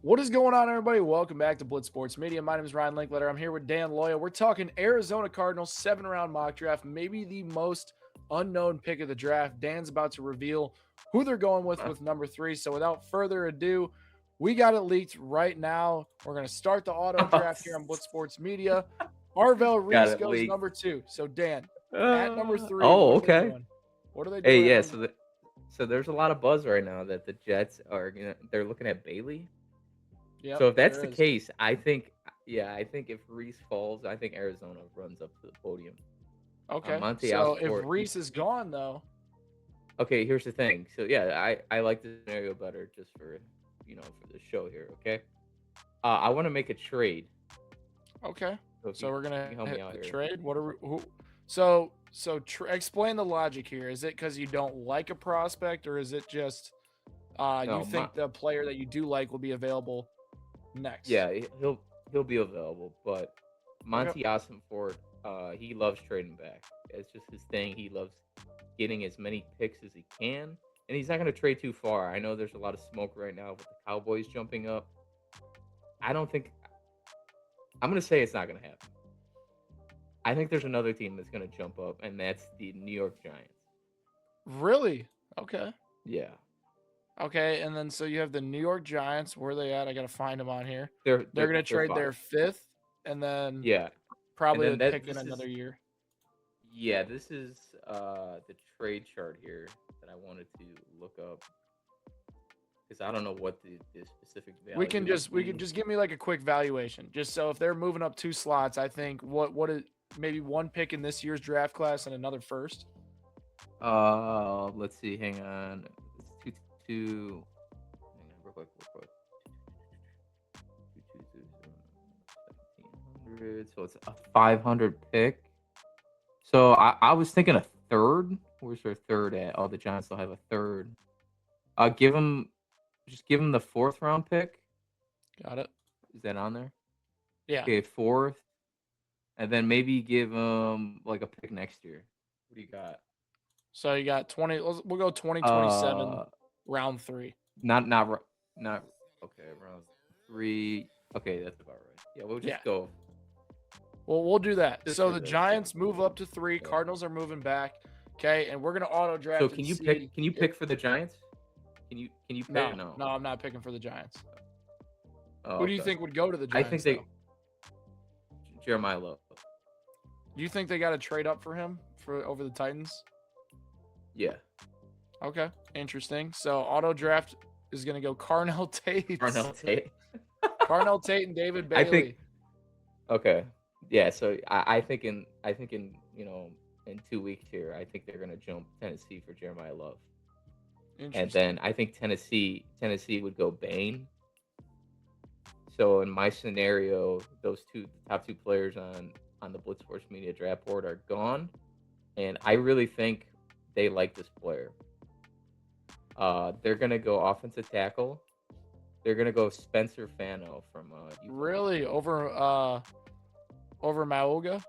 What is going on, everybody? Welcome back to Blitz Sports Media. My name is Ryan Linkletter. I'm here with Dan Loya. We're talking Arizona Cardinals 7-round mock draft, maybe the most unknown pick of the draft. Dan's about to reveal who they're going with number 3. So without further ado, we got it leaked right now. We're going to start the auto draft here on Blitz Sports Media. Arvell Got Reese it goes leaked. number 2. So Dan, at number 3, Oh, what are they okay. doing? What are they Hey, doing at yeah. number? So there's a lot of buzz right now that the Jets are they're looking at Bailey. Yep, So if that's there the is. case, I think if Reese falls, I think Arizona runs up to the podium. Okay. Monte So if Osborne. Reese is gone, though. Okay, here's the thing. So yeah, I like the scenario better just for for the show here. Okay. I want to make a trade. Okay. So So we're gonna you help me hit out the here. trade. What are we? Who? So explain the logic here. Is it because you don't like a prospect, or is it just you No, think the player that you do like will be available next? yeah, he'll be available, but Okay. Monty Ossenford, he loves trading back. It's just his thing. He loves getting as many picks as he can, and he's not going to trade too far. I know there's a lot of smoke right now with the Cowboys jumping up. I don't think I'm going to say it's not going to happen. I think there's another team that's going to jump up, and that's the New York Giants. Really? Okay. Yeah, Okay. And then so you have the New York Giants. Where are they at? I gotta find them on here. they're They're they're gonna they're trade fine. their 5th, and then Yeah, and probably then would that pick in another year. this is the trade chart here that I wanted to look up because I don't know what the specific value We can would just give me like a quick valuation. Just so if they're moving up 2 slots, I think what is maybe one pick in this year's draft class and another first. Let's see. Hang on. It's two. Hang on, real quick. 1700. So it's a 500 pick. So I was thinking a third. Where's their third at? Oh, the Giants will have a third. Give them, just give them the 4th round pick. Got it. Is that on there? Yeah. Okay, 4th, and then maybe give them like a pick next year. What do you got? So you got 20. We'll go 2027 Uh, round 3. not okay. Round 3. Okay, that's about right. Yeah, we'll Yeah. just go. Well, we'll do that. Just So for the this, Giants move up to 3. yeah. Cardinals are moving back. Okay, and we're gonna auto draft. So and can you see pick? Can you pick for the Giants? Can you pick? No, No. I'm not picking for the Giants. Oh, Who do you okay. think would go to the I think Giants? they Though? Jeremiah Love. Do you think they got to trade up for him for over the Titans? Yeah. Okay, interesting. So auto draft is gonna go Carnell Tate. Darnell Tate. Carnell Tate and David I Bailey. think. Okay. Yeah. So I think in in 2 weeks here, I think they're gonna jump Tennessee for Jeremiah Love. And Interesting. then I think Tennessee would go Bain. So in my scenario, those top two players on the Blitz Sports Media draft board are gone, and I really think they like this player. They're gonna go offensive tackle. They're gonna go Spencer Fano from Utah. Really over Maoga?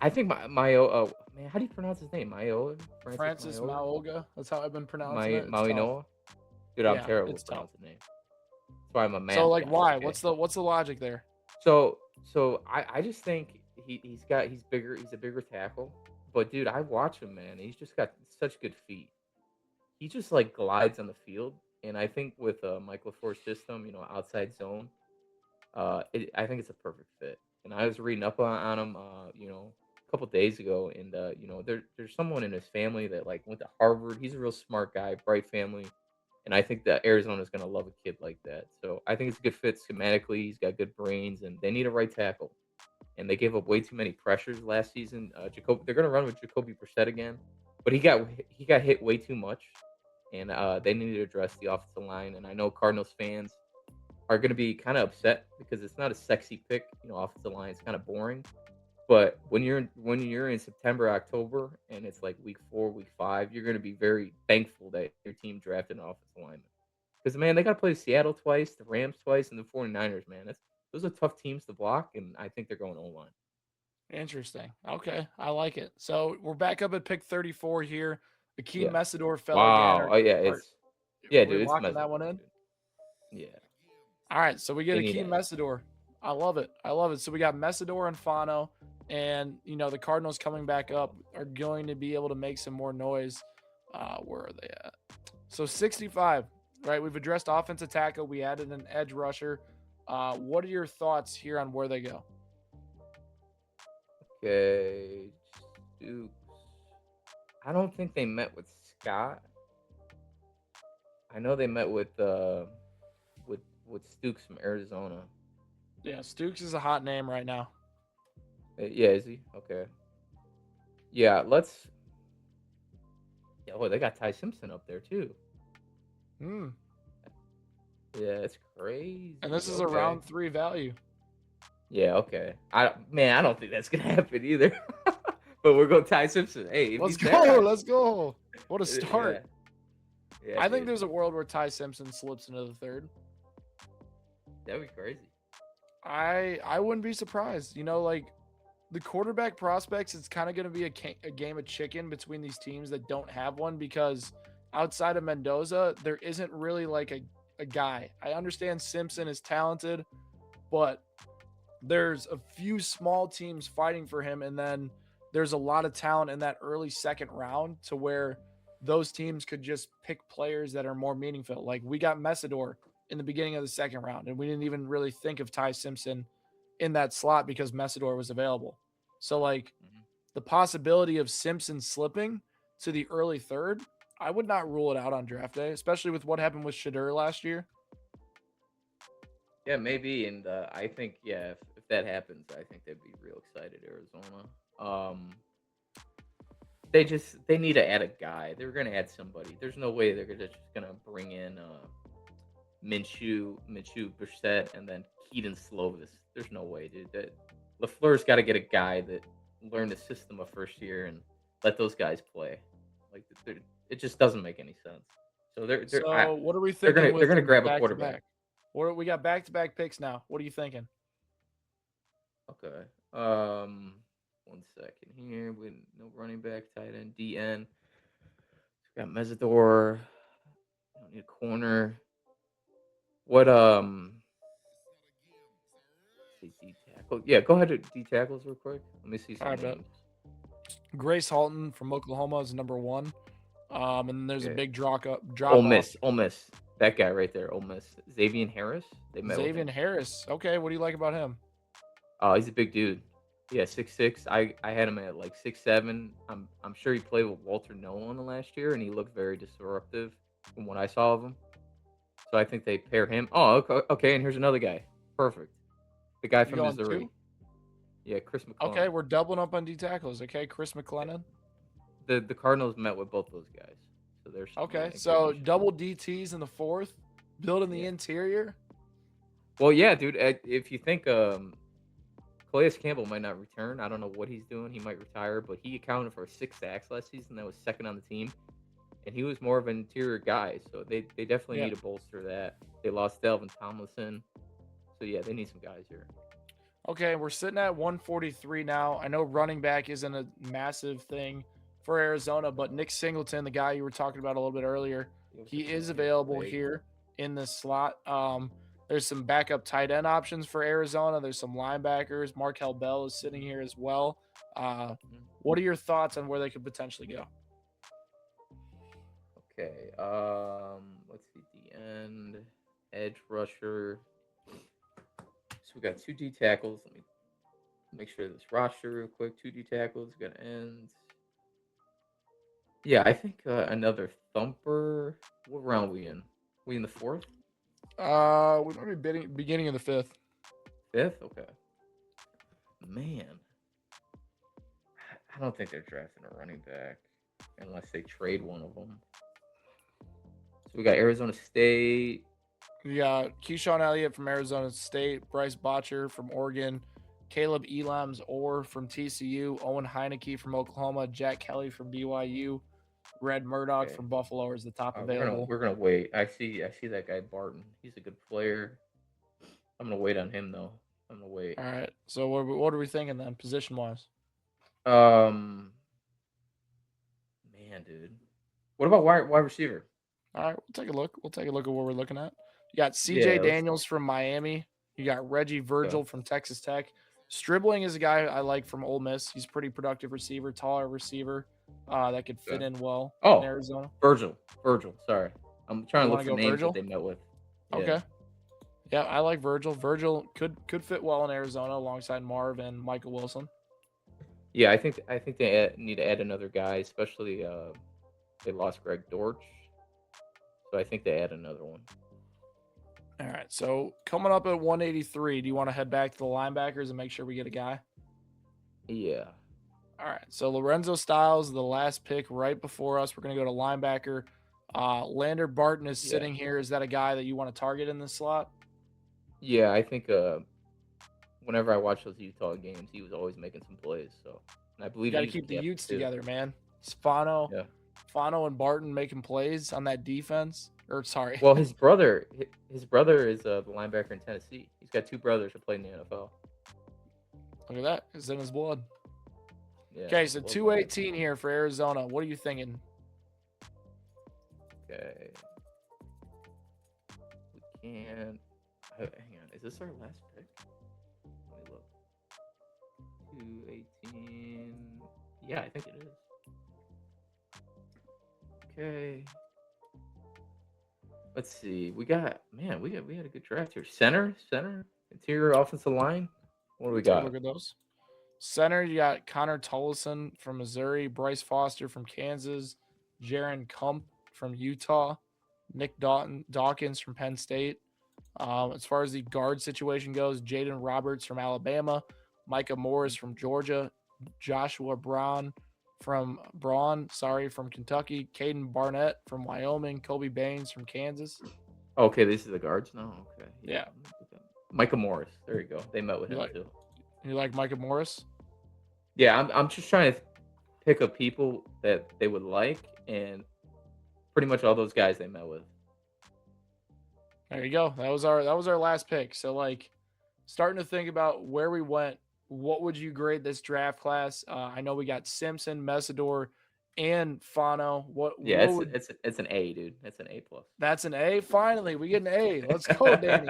I think Mayo. Man, how do you pronounce his name? Mayo. Francis Maoga. That's how I've been pronouncing it. It's Maui tough. Noah. Dude, I'm Yeah, terrible it's with tough. pronouncing names. That's why I'm a man. So like, why? Okay? What's the logic there? So I just think he's bigger. He's a bigger tackle. But dude, I watch him, man. He's just got such good feet. He just like glides on the field, and I think with Mike LaFleur's system, outside zone, I think it's a perfect fit. And I was reading up on him, a couple days ago, and there's someone in his family that like went to Harvard. He's a real smart guy, bright family, and I think that Arizona's gonna love a kid like that. So I think it's a good fit schematically. He's got good brains, and they need a right tackle. And they gave up way too many pressures last season. They're gonna run with Jacoby Brissett again, but he got hit way too much, and they need to address the offensive line. And I know Cardinals fans are going to be kind of upset because it's not a sexy pick. Offensive line is kind of boring. But when you're in September, October, and it's like week 4, week 5, you're going to be very thankful that your team drafted an offensive lineman. Because man, they got to play Seattle twice, the Rams twice, and the 49ers. Man, those are tough teams to block, and I think they're going O-line. Interesting. Okay, I like it. So we're back up at pick 34 here. Akeem Yeah. Messidor fell again. Wow. Oh yeah, Are yeah, we dude. It's locking Messi, that one in? dude. Yeah, All right, so we get they a need key to add Messidor. I love it. I love it. So we got Messidor and Fano, and the Cardinals coming back up are going to be able to make some more noise. Where are they at? So 65, right? We've addressed offensive tackle. We added an edge rusher. What are your thoughts here on where they go? Okay, Dukes. I don't think they met with Scott. I know they met with Stooks from Arizona. Yeah, Stooks is a hot name right now. Yeah, is he? Okay. Yeah, let's. Yeah, oh, they got Ty Simpson up there too. Hmm. Yeah, it's And this crazy. is a Okay. round 3 value. Yeah, okay. I don't think that's gonna happen either. But we're going Ty Simpson. Hey, if Let's he's that go. high, Let's go. What a yeah, start. yeah, I think dude, there's a world where Ty Simpson slips into the third. that'd be crazy. I wouldn't be surprised. Like the quarterback prospects, it's kind of going to be a game of chicken between these teams that don't have one because outside of Mendoza, there isn't really like a guy. I understand Simpson is talented, but there's a few small teams fighting for him. And then there's a lot of talent in that early second round to where those teams could just pick players that are more meaningful. Like we got Messidor in the beginning of the second round, and we didn't even really think of Ty Simpson in that slot because Messidor was available. So like Mhm. the possibility of Simpson slipping to the early third, I would not rule it out on draft day, especially with what happened with Shadur last year. Yeah, maybe, and I think if that happens, I think they'd be real excited, Arizona. They need to add a guy. They're gonna add somebody. There's no way they're just gonna bring in Minshew, Brissett, and then Keaton Slovis. There's no way, dude. That LaFleur's got to get a guy that learned the system of first year and let those guys play. Like it just doesn't make any sense. So So what are we thinking they're with gonna them grab a back to quarterback. back? What we got back to back picks now? What are you thinking? Okay. One second here. With no running back, tight end, DN. Got Mesidor. Don't need a corner. What say D tackle? Yeah, go ahead to D tackles real quick. Let me see All some right, bet. names. Grace Halton from Oklahoma is number one. And then there's a Okay. big drop Ole off. Miss, Ole Miss. That guy right there, Ole Miss. Xavier Harris. They met with Xavier him. Harris. Okay, what do you like about him? Oh, he's a big dude. Yeah, 6'6". I had him at like 6'7". I'm sure he played with Walter Nolan last year, and he looked very disruptive from what I saw of him. So I think they pair him. Oh, okay. Okay, and here's another guy. Perfect. The guy You from going two? Missouri. Yeah, Chris Okay, McClellan. we're doubling up on D tackles. Okay, Chris McLennan. The Cardinals met with both those guys, so there's some Okay, so information. double DTs in the fourth, building the Yeah. interior. Well, yeah, dude. If you think Calais Campbell might not return. I don't know what he's doing. He might retire, but he accounted for 6 sacks last season. That was second on the team, and he was more of an interior guy. So they definitely Yeah. need to bolster that. They lost Delvin Tomlinson, so yeah, they need some guys here. Okay, we're sitting at 143 now. I know running back isn't a massive thing for Arizona, but Nick Singleton, the guy you were talking about a little bit earlier, he is available here in this slot. There's some backup tight end options for Arizona. There's some linebackers. Markel Bell is sitting here as well. What are your thoughts on where they could potentially go? Okay. Let's see. The end edge rusher. So we got two D tackles. Let me make sure this roster real quick. Two D tackles. Got ends. Yeah, I think another thumper. What round we in? We in the fourth, We might be beginning of the fifth. fifth? Okay. Man, I don't think they're drafting a running back unless they trade one of them. So we got Arizona State. We got Keyshawn Elliott from Arizona State, Bryce Botcher from Oregon, Caleb Elams Orr from TCU, Owen Heineke from Oklahoma, Jack Kelly from BYU, Red Murdoch Okay. from Buffalo is the top We're available. gonna wait. I see that guy Barton. He's a good player. I'm gonna wait on him though. I'm gonna wait. All right. So what are we thinking then, position wise? Um, man, dude. What about wide receiver? All right, we'll take a look. We'll take a look at what we're looking at. You got CJ Yeah, Daniels from Miami. You got Reggie Virgil from Texas Tech. Stribling is a guy I like from Ole Miss. He's a pretty productive receiver, taller receiver that could fit okay. in well in Oh, Arizona. Virgil. Sorry, I'm trying You to want look to for go names that Virgil? they met with. Yeah, Okay. Yeah, I like Virgil. Virgil could fit well in Arizona alongside Marv and Michael Wilson. yeah. I think they need to add another guy, especially they lost Greg Dortch, so I think they add another one. All right. So coming up at 183, do you want to head back to the linebackers and make sure we get a guy? Yeah, All right. So Lorenzo Styles, the last pick right before us. We're going to go to linebacker. Lander Barton is yeah, sitting here. Is that a guy that you want to target in this slot? yeah. I think whenever I watch those Utah games, he was always making some plays. So, and I You believe got he to was a keep the captain Utes too. together, man. Fano, Yeah. Fano and Barton making plays on that defense. Or sorry. Well, his brother is the linebacker in Tennessee. He's got two brothers that play in the NFL. Look at that. It's in his blood. Yeah. Okay, so Blood like that. 218 here for Arizona. What are you thinking? Okay. We can. Hang on. Is this our last pick? Let me look. 218. Yeah, I think it is. Okay. Let's see. We had a good draft here. Center, interior offensive line. What do we Take a got? look at those. Center, you got Connor Tullison from Missouri, Bryce Foster from Kansas, Jaron Kump from Utah, Nick Dawkins from Penn State. As far as the guard situation goes, Jaden Roberts from Alabama, Micah Morris from Georgia, Joshua from Kentucky, Caden Barnett from Wyoming, Kobe Baines from Kansas. Okay, these are the guards. No, okay. Yeah. Micah Morris. There you go. They met with You him like too. you like Micah Morris? Yeah, I'm just trying to pick up people that they would like, and pretty much all those guys they met with. There you go. That was our last pick. So like starting to think about where we went, what would you grade this draft class? I know we got Simpson, Mesidor, and Fano. What Yeah, what would it's an A, dude. It's an A plus. that's an A? Finally, we get an A. Let's go, Danny.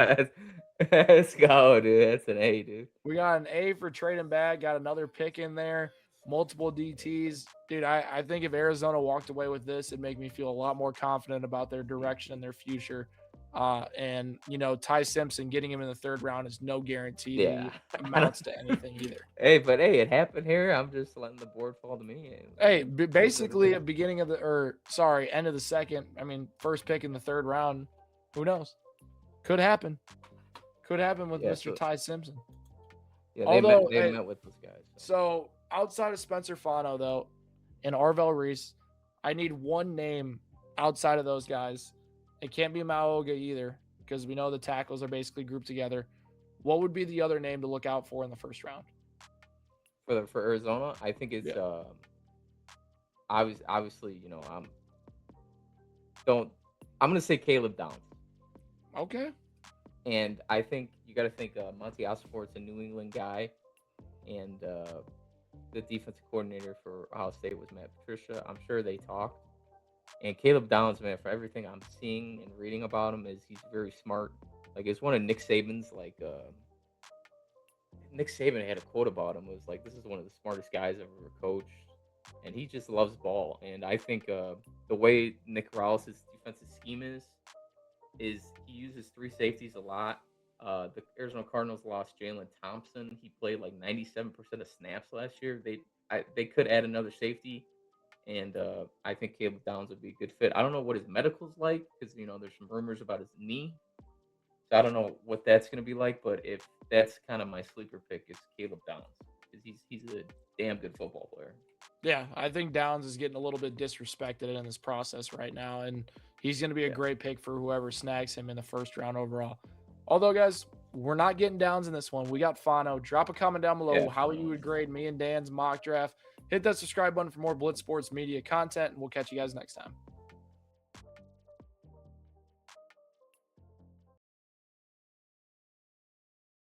Let's go, dude. That's an A, dude. We got an A for trading back, got another pick in there, multiple DTs. Dude, I think if Arizona walked away with this, it'd make me feel a lot more confident about their direction and their future. And Ty Simpson getting him in the third round is no guarantee that Yeah. he amounts to anything either. Hey, but hey, it happened here. I'm just letting the board fall to me. Hey, basically at beginning of end of the second. I mean, first pick in the third round. Who knows? Could happen. Could happen with Mr. Ty Simpson. Yeah, Although they met with those guys. So outside of Spencer Fano, though, and Arvell Reese, I need one name outside of those guys. It can't be Maoga either, because we know the tackles are basically grouped together. What would be the other name to look out for in the first round? For Arizona, I think it's obviously, I'm gonna say Caleb Downs. Okay. And I think you got to think Monty Ossenfort's a New England guy, and the defensive coordinator for Ohio State was Matt Patricia. I'm sure they talked. And Caleb Downs, man, for everything I'm seeing and reading about him, is he's very smart. Like, it's one of Nick Saban's, like, Nick Saban had a quote about him. It was like, this is one of the smartest guys I've ever coached. And he just loves ball. And I think the way Nick Corrales' defensive scheme is he uses three safeties a lot. The Arizona Cardinals lost Jalen Thompson. He played like 97% of snaps last year. They could add another safety, and I think Caleb Downs would be a good fit. I don't know what his medical's like, because there's some rumors about his knee. So I don't know what that's going to be like. But if that's kind of my sleeper pick, it's Caleb Downs, because he's a damn good football player. Yeah, I think Downs is getting a little bit disrespected in this process right now, and he's going to be a great pick for whoever snags him in the first round overall. Although, guys, we're not getting Downs in this one. We got Fano. Drop a comment down below how you would grade me and Dan's mock draft. Hit that subscribe button for more Blitz Sports Media content, and we'll catch you guys next time.